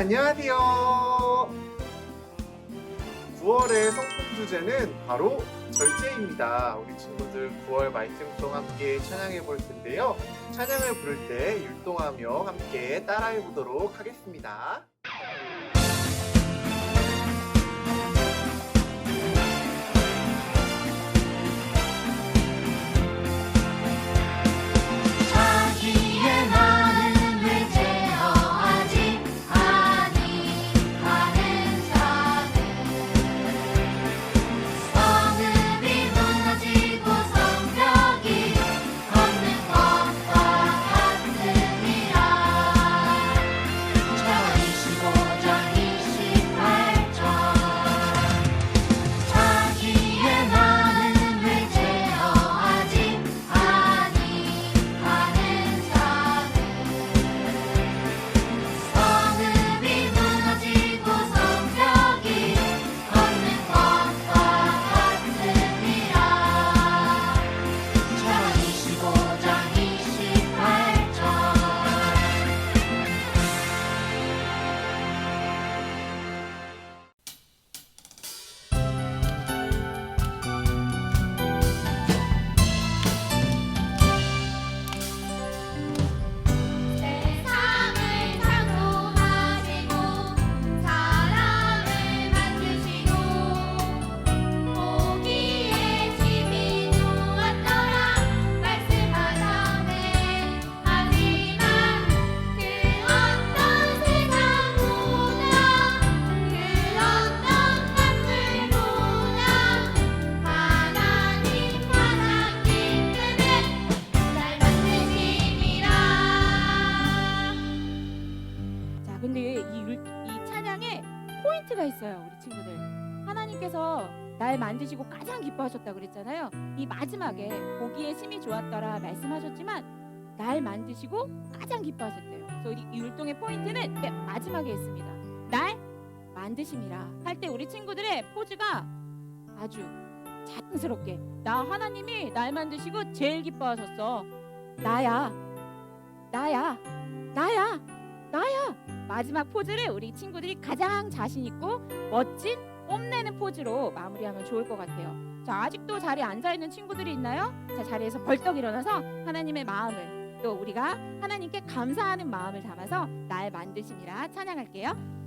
안녕하세요. 9월의 성품 주제는 바로 절제입니다. 우리 친구들 9월 말씀송 함께 찬양해 볼 텐데요. 찬양을 부를 때 율동하며 함께 따라해 보도록 하겠습니다. 포인트가 있어요, 우리 친구들. 하나님께서 날 만드시고 가장 기뻐하셨다 그랬잖아요. 이 마지막에 보기에 심히 좋았더라 말씀하셨지만 날 만드시고 가장 기뻐하셨대요. 그래서 이 율동의 포인트는 맨 마지막에 있습니다. 날 만드심이라 할 때 우리 친구들의 포즈가 아주 자연스럽게 나 하나님이 날 만드시고 제일 기뻐하셨어. 나야 나야 나야 나야. 마지막 포즈를 우리 친구들이 가장 자신 있고 멋진 뽐내는 포즈로 마무리하면 좋을 것 같아요. 자, 아직도 자리에 앉아있는 친구들이 있나요? 자, 자리에서 벌떡 일어나서 하나님의 마음을 또 우리가 하나님께 감사하는 마음을 담아서 날 만드심이라 찬양할게요.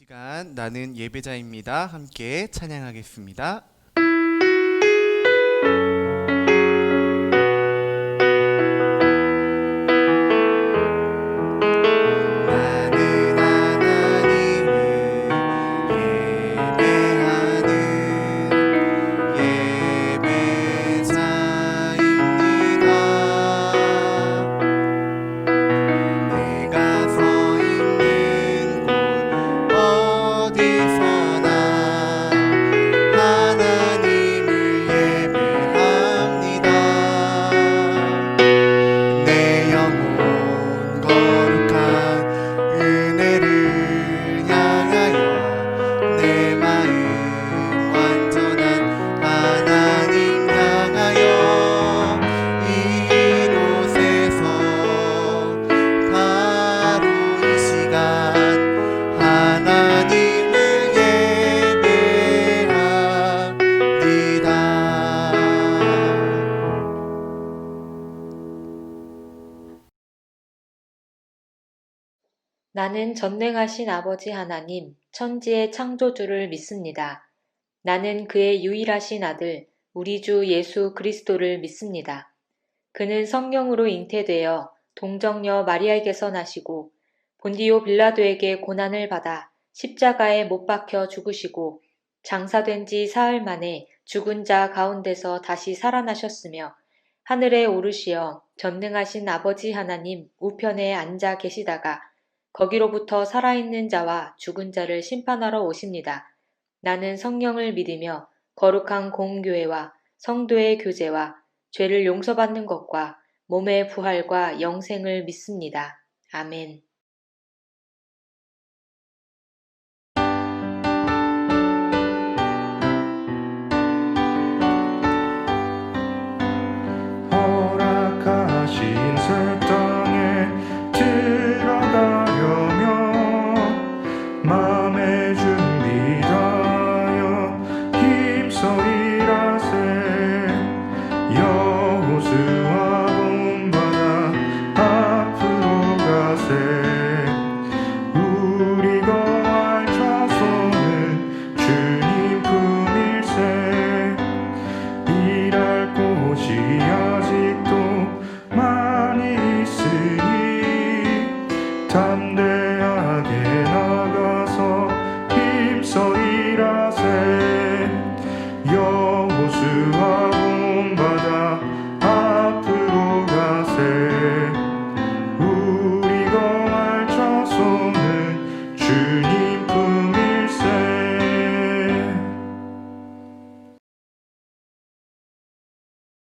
시간 나는 예배자입니다. 함께 찬양하겠습니다. 나는 하나님을 예배하는 예배자입니다. 내가 서 있는 곳 어디서나 하나님을 예배합니다. 내 영혼 거룩한 은혜를 향하여 내 마음 완전한 하나님 향하여 이곳에서 바로 이 시간 하나님을 예배합니다. 나는 전능하신 아버지 하나님, 천지의 창조주를 믿습니다. 나는 그의 유일하신 아들, 우리 주 예수 그리스도를 믿습니다. 그는 성령으로 잉태되어 동정녀 마리아에게서 나시고 본디오 빌라도에게 고난을 받아 십자가에 못 박혀 죽으시고 장사된 지 사흘 만에 죽은 자 가운데서 다시 살아나셨으며 하늘에 오르시어 전능하신 아버지 하나님 우편에 앉아 계시다가 거기로부터 살아있는 자와 죽은 자를 심판하러 오십니다. 나는 성령을 믿으며 거룩한 공교회와 성도의 교제와 죄를 용서받는 것과 몸의 부활과 영생을 믿습니다. 아멘. 허락하신 새 땅에 들어가려면 마음의 준비 다하여 힘써이라세. 여호수아 본받아 앞으로 가세. 우리 거할 자손은 주님 품일세. 일할 곳이 아직도 많이 있으니 담대하게 나가서 힘써 일하세. 여호수아 본받아 앞으로 가세. 우리 거할 자손은 주님 품일세.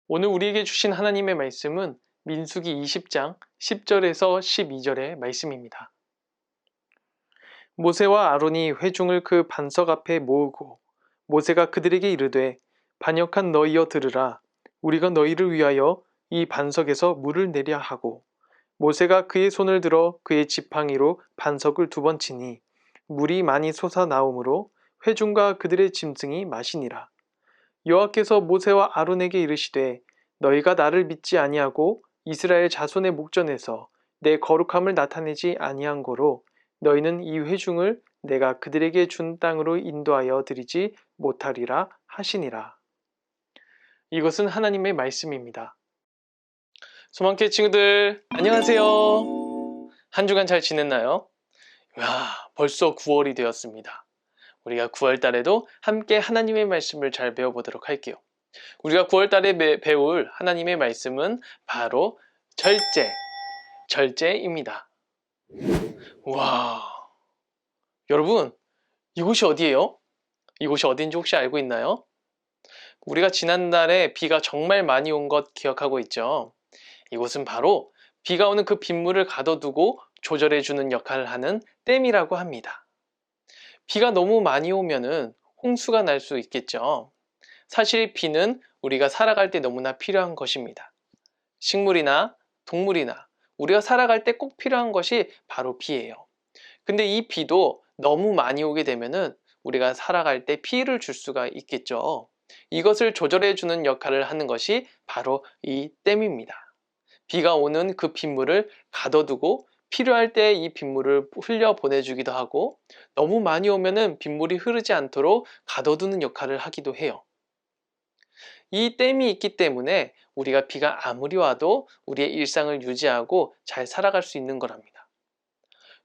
오늘 우리에게 주신 하나님의 말씀은 민수기 20장 10절에서 12절의 말씀입니다. 모세와 아론이 회중을 그 반석 앞에 모으고 모세가 그들에게 이르되 반역한 너희여 들으라. 우리가 너희를 위하여 이 반석에서 물을 내려 하고 모세가 그의 손을 들어 그의 지팡이로 반석을 2번 치니 물이 많이 솟아나오므로 회중과 그들의 짐승이 마시니라. 여호와께서 모세와 아론에게 이르시되 너희가 나를 믿지 아니하고 이스라엘 자손의 목전에서 내 거룩함을 나타내지 아니한 고로 너희는 이 회중을 내가 그들에게 준 땅으로 인도하여 드리지 못하리라 하시니라. 이것은 하나님의 말씀입니다. 소망케 친구들 안녕하세요. 한 주간 잘 지냈나요? 와, 벌써 9월이 되었습니다. 우리가 9월 달에도 함께 하나님의 말씀을 잘 배워보도록 할게요. 우리가 9월 달에 배울 하나님의 말씀은 바로 절제입니다. 와, 여러분, 이곳이 어디예요? 이곳이 어딘지 혹시 알고 있나요? 우리가 지난달에 비가 정말 많이 온 것 기억하고 있죠? 이곳은 바로 비가 오는 그 빗물을 가둬두고 조절해주는 역할을 하는 댐이라고 합니다. 비가 너무 많이 오면은 홍수가 날 수 있겠죠. 사실 비는 우리가 살아갈 때 너무나 필요한 것입니다. 식물이나 동물이나 우리가 살아갈 때 꼭 필요한 것이 바로 비예요. 근데 이 비도 너무 많이 오게 되면은 우리가 살아갈 때 피해를 줄 수가 있겠죠. 이것을 조절해주는 역할을 하는 것이 바로 이 댐입니다. 비가 오는 그 빗물을 가둬두고 필요할 때 이 빗물을 흘려 보내주기도 하고 너무 많이 오면은 빗물이 흐르지 않도록 가둬두는 역할을 하기도 해요. 이 댐이 있기 때문에 우리가 비가 아무리 와도 우리의 일상을 유지하고 잘 살아갈 수 있는 거랍니다.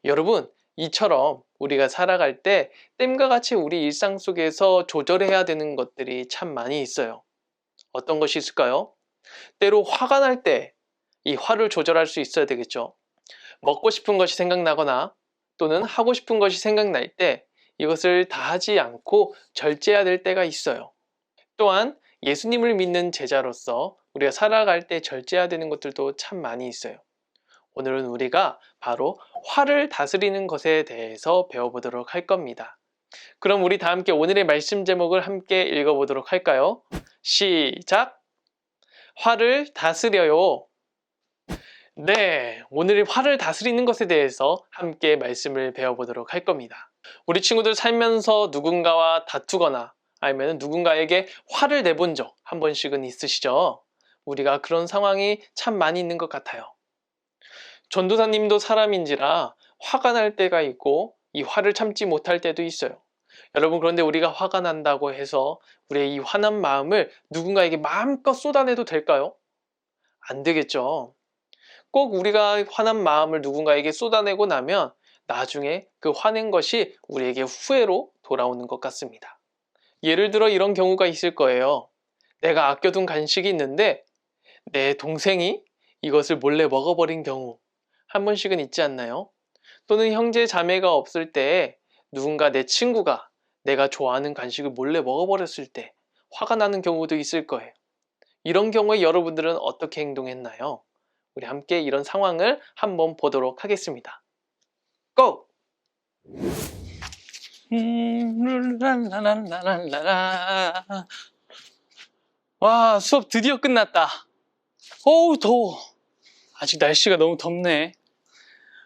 여러분, 이처럼 우리가 살아갈 때 댐과 같이 우리 일상 속에서 조절해야 되는 것들이 참 많이 있어요. 어떤 것이 있을까요? 때로 화가 날 때 이 화를 조절할 수 있어야 되겠죠. 먹고 싶은 것이 생각나거나 또는 하고 싶은 것이 생각날 때 이것을 다 하지 않고 절제해야 될 때가 있어요. 또한 예수님을 믿는 제자로서 우리가 살아갈 때 절제해야 되는 것들도 참 많이 있어요. 오늘은 우리가 바로 화를 다스리는 것에 대해서 배워보도록 할 겁니다. 그럼 우리 다 함께 오늘의 말씀 제목을 함께 읽어보도록 할까요? 시작! 화를 다스려요. 네, 오늘 화를 다스리는 것에 대해서 함께 말씀을 배워보도록 할 겁니다. 우리 친구들 살면서 누군가와 다투거나 아니면 누군가에게 화를 내본 적 한 번씩은 있으시죠? 우리가 그런 상황이 참 많이 있는 것 같아요. 전도사님도 사람인지라 화가 날 때가 있고 이 화를 참지 못할 때도 있어요. 여러분, 그런데 우리가 화가 난다고 해서 우리의 이 화난 마음을 누군가에게 마음껏 쏟아내도 될까요? 안 되겠죠. 꼭 우리가 화난 마음을 누군가에게 쏟아내고 나면 나중에 그 화낸 것이 우리에게 후회로 돌아오는 것 같습니다. 예를 들어 이런 경우가 있을 거예요. 내가 아껴둔 간식이 있는데 내 동생이 이것을 몰래 먹어버린 경우 한 번씩은 있지 않나요? 또는 형제 자매가 없을 때 누군가 내 친구가 내가 좋아하는 간식을 몰래 먹어버렸을 때 화가 나는 경우도 있을 거예요. 이런 경우에 여러분들은 어떻게 행동했나요? 우리 함께 이런 상황을 한번 보도록 하겠습니다. 고! 와, 수업 드디어 끝났다. 어우, 더워. 아직 날씨가 너무 덥네.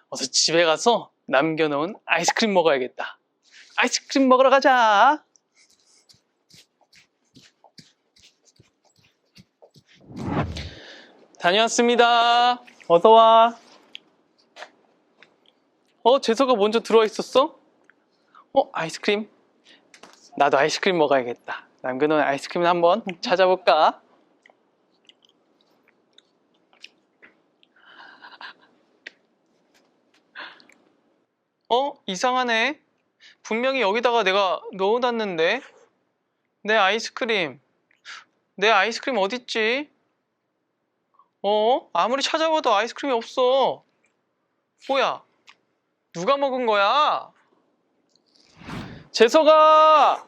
어서 집에 가서 남겨놓은 아이스크림 먹어야겠다. 아이스크림 먹으러 가자. 다녀왔습니다. 어서 와. 재서가 먼저 들어와 있었어? 아이스크림? 나도 아이스크림 먹어야겠다. 남겨놓은 아이스크림 한번 찾아볼까? 이상하네. 분명히 여기다가 내가 넣어놨는데. 내 아이스크림 어딨지? 아무리 찾아봐도 아이스크림이 없어. 뭐야? 누가 먹은 거야? 재석아!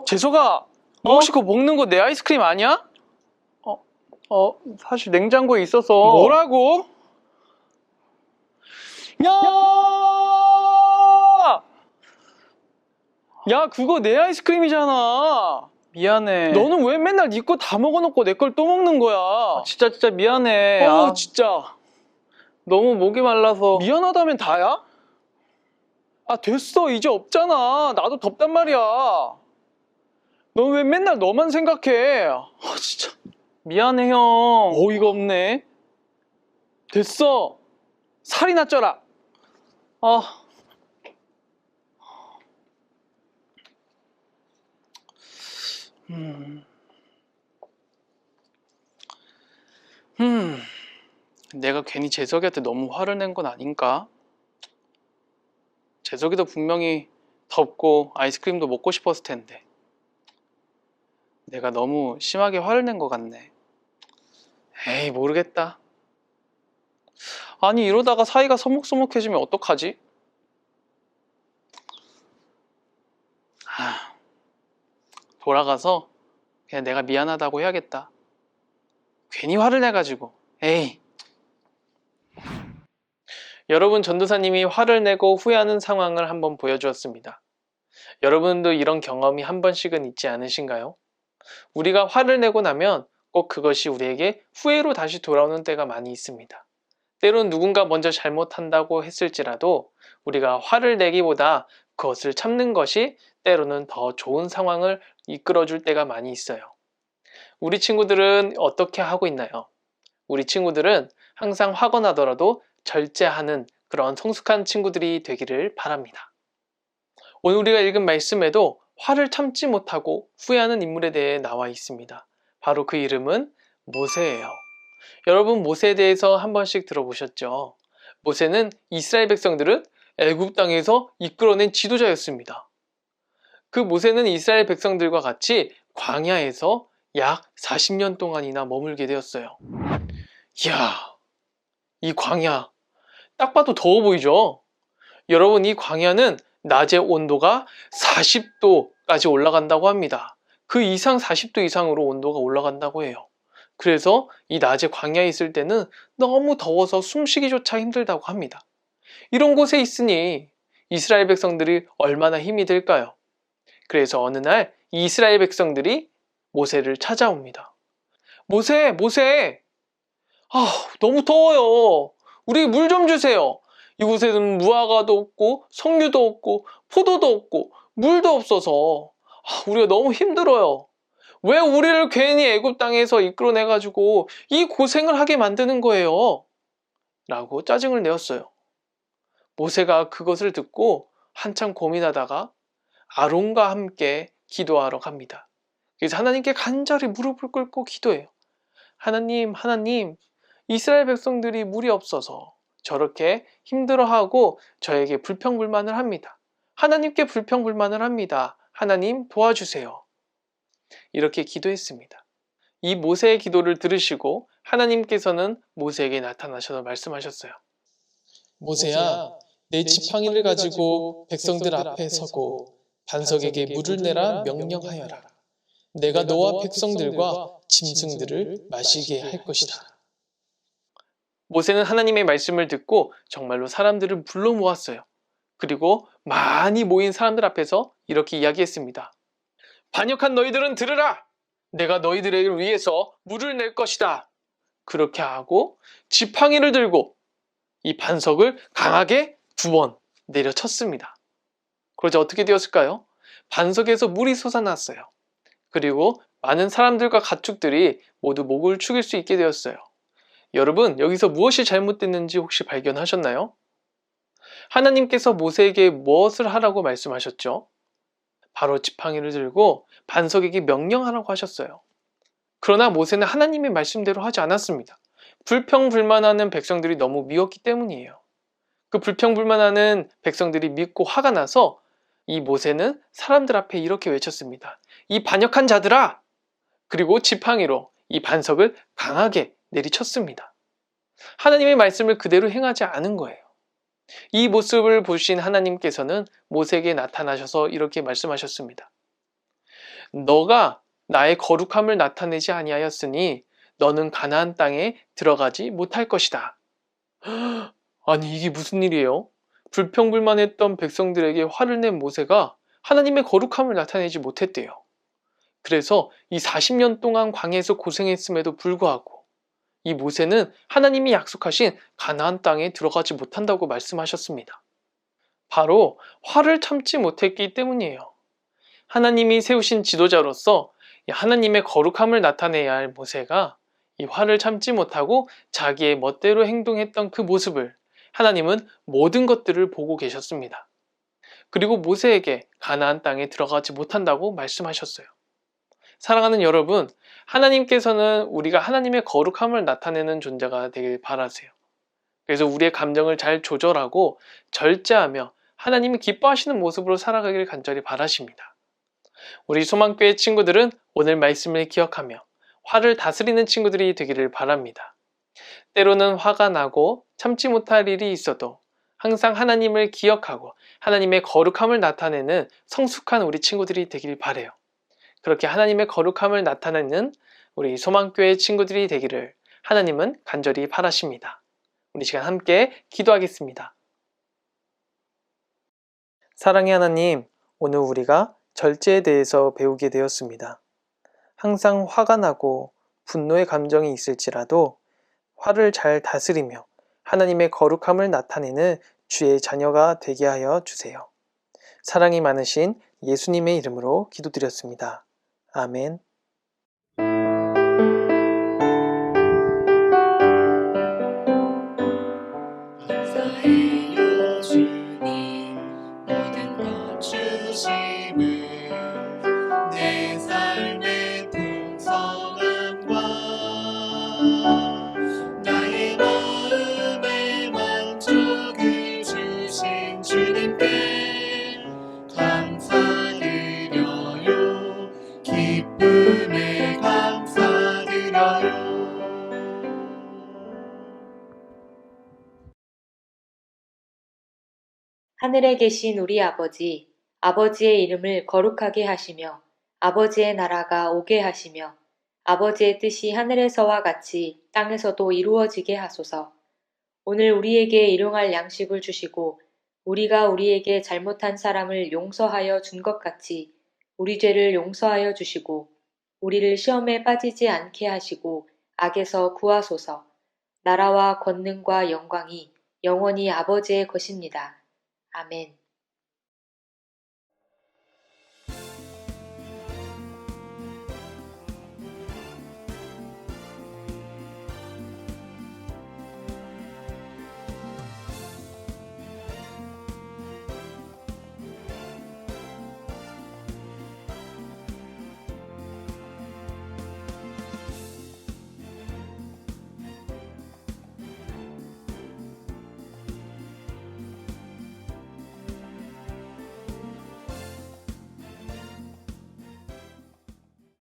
재석아! 너 혹시 그거 먹는 거 내 아이스크림 아니야? 사실 냉장고에 있어서. 뭐라고? 야! 야, 그거 내 아이스크림이잖아. 미안해. 너는 왜 맨날 네 거 다 먹어놓고 내 걸 또 먹는 거야? 진짜 미안해. 진짜. 너무 목이 말라서. 미안하다면 다야? 됐어. 이제 없잖아. 나도 덥단 말이야. 넌 왜 맨날 너만 생각해? 진짜. 미안해, 형. 어이가 없네. 됐어. 살이나 쪄라. 내가 괜히 재석이한테 너무 화를 낸 건 아닌가? 재석이도 분명히 덥고 아이스크림도 먹고 싶었을 텐데 내가 너무 심하게 화를 낸 것 같네. 에이, 모르겠다. 아니, 이러다가 사이가 서먹서먹해지면 어떡하지? 돌아가서 그냥 내가 미안하다고 해야겠다. 괜히 화를 내가지고. 에이. 여러분, 전도사님이 화를 내고 후회하는 상황을 한번 보여주었습니다. 여러분도 이런 경험이 한 번씩은 있지 않으신가요? 우리가 화를 내고 나면 꼭 그것이 우리에게 후회로 다시 돌아오는 때가 많이 있습니다. 때론 누군가 먼저 잘못한다고 했을지라도 우리가 화를 내기보다 그것을 참는 것이 때로는 더 좋은 상황을 이끌어줄 때가 많이 있어요. 우리 친구들은 어떻게 하고 있나요? 우리 친구들은 항상 화가 나더라도 절제하는 그런 성숙한 친구들이 되기를 바랍니다. 오늘 우리가 읽은 말씀에도 화를 참지 못하고 후회하는 인물에 대해 나와 있습니다. 바로 그 이름은 모세예요. 여러분, 모세에 대해서 한 번씩 들어보셨죠? 모세는 이스라엘 백성들을 애굽 땅에서 이끌어낸 지도자였습니다. 그 모세는 이스라엘 백성들과 같이 광야에서 약 40년 동안이나 머물게 되었어요. 이야, 이 광야 딱 봐도 더워 보이죠? 여러분, 이 광야는 낮의 온도가 40도까지 올라간다고 합니다. 그 이상 40도 이상으로 온도가 올라간다고 해요. 그래서 이 낮에 광야에 있을 때는 너무 더워서 숨쉬기조차 힘들다고 합니다. 이런 곳에 있으니 이스라엘 백성들이 얼마나 힘이 들까요? 그래서 어느 날 이스라엘 백성들이 모세를 찾아옵니다. 모세, 모세! 너무 더워요. 우리 물 좀 주세요. 이곳에는 무화과도 없고 석류도 없고 포도도 없고 물도 없어서 우리가 너무 힘들어요. 왜 우리를 괜히 애굽 땅에서 이끌어내가지고 이 고생을 하게 만드는 거예요? 라고 짜증을 내었어요. 모세가 그것을 듣고 한참 고민하다가 아론과 함께 기도하러 갑니다. 그래서 하나님께 간절히 무릎을 꿇고 기도해요. 하나님, 이스라엘 백성들이 물이 없어서 저렇게 힘들어하고 저에게 불평불만을 합니다. 하나님께 불평불만을 합니다. 하나님 도와주세요. 이렇게 기도했습니다. 이 모세의 기도를 들으시고 하나님께서는 모세에게 나타나셔서 말씀하셨어요. 모세야, 내 지팡이를 가지고 백성들 앞에 서고 반석에게 물을 내라 명령하여라. 내가 너와 백성들과 짐승들을 마시게 할 것이다. 모세는 하나님의 말씀을 듣고 정말로 사람들을 불러 모았어요. 그리고 많이 모인 사람들 앞에서 이렇게 이야기했습니다. 반역한 너희들은 들으라! 내가 너희들을 위해서 물을 낼 것이다. 그렇게 하고 지팡이를 들고 이 반석을 강하게 2번 내려쳤습니다. 그러자 어떻게 되었을까요? 반석에서 물이 솟아났어요. 그리고 많은 사람들과 가축들이 모두 목을 축일 수 있게 되었어요. 여러분, 여기서 무엇이 잘못됐는지 혹시 발견하셨나요? 하나님께서 모세에게 무엇을 하라고 말씀하셨죠? 바로 지팡이를 들고 반석에게 명령하라고 하셨어요. 그러나 모세는 하나님의 말씀대로 하지 않았습니다. 불평불만하는 백성들이 너무 미웠기 때문이에요. 그 불평불만하는 백성들이 밉고 화가 나서 이 모세는 사람들 앞에 이렇게 외쳤습니다. 이 반역한 자들아! 그리고 지팡이로 이 반석을 강하게 내리쳤습니다. 하나님의 말씀을 그대로 행하지 않은 거예요. 이 모습을 보신 하나님께서는 모세에게 나타나셔서 이렇게 말씀하셨습니다. 너가 나의 거룩함을 나타내지 아니하였으니 너는 가나안 땅에 들어가지 못할 것이다. 아니, 이게 무슨 일이에요? 불평불만했던 백성들에게 화를 낸 모세가 하나님의 거룩함을 나타내지 못했대요. 그래서 이 40년 동안 광야에서 고생했음에도 불구하고 이 모세는 하나님이 약속하신 가나안 땅에 들어가지 못한다고 말씀하셨습니다. 바로 화를 참지 못했기 때문이에요. 하나님이 세우신 지도자로서 하나님의 거룩함을 나타내야 할 모세가 이 화를 참지 못하고 자기의 멋대로 행동했던 그 모습을 하나님은 모든 것들을 보고 계셨습니다. 그리고 모세에게 가나안 땅에 들어가지 못한다고 말씀하셨어요. 사랑하는 여러분, 하나님께서는 우리가 하나님의 거룩함을 나타내는 존재가 되길 바라세요. 그래서 우리의 감정을 잘 조절하고 절제하며 하나님이 기뻐하시는 모습으로 살아가길 간절히 바라십니다. 우리 소망교회 친구들은 오늘 말씀을 기억하며 화를 다스리는 친구들이 되기를 바랍니다. 때로는 화가 나고 참지 못할 일이 있어도 항상 하나님을 기억하고 하나님의 거룩함을 나타내는 성숙한 우리 친구들이 되길 바라요. 그렇게 하나님의 거룩함을 나타내는 우리 소망교회 친구들이 되기를 하나님은 간절히 바라십니다. 우리 시간 함께 기도하겠습니다. 사랑의 하나님, 오늘 우리가 절제에 대해서 배우게 되었습니다. 항상 화가 나고 분노의 감정이 있을지라도 화를 잘 다스리며 하나님의 거룩함을 나타내는 주의 자녀가 되게 하여 주세요. 사랑이 많으신 예수님의 이름으로 기도드렸습니다. 아멘. 하늘에 계신 우리 아버지, 아버지의 이름을 거룩하게 하시며 아버지의 나라가 오게 하시며 아버지의 뜻이 하늘에서와 같이 땅에서도 이루어지게 하소서. 오늘 우리에게 일용할 양식을 주시고 우리가 우리에게 잘못한 사람을 용서하여 준 것 같이 우리 죄를 용서하여 주시고 우리를 시험에 빠지지 않게 하시고 악에서 구하소서. 나라와 권능과 영광이 영원히 아버지의 것입니다. 아멘.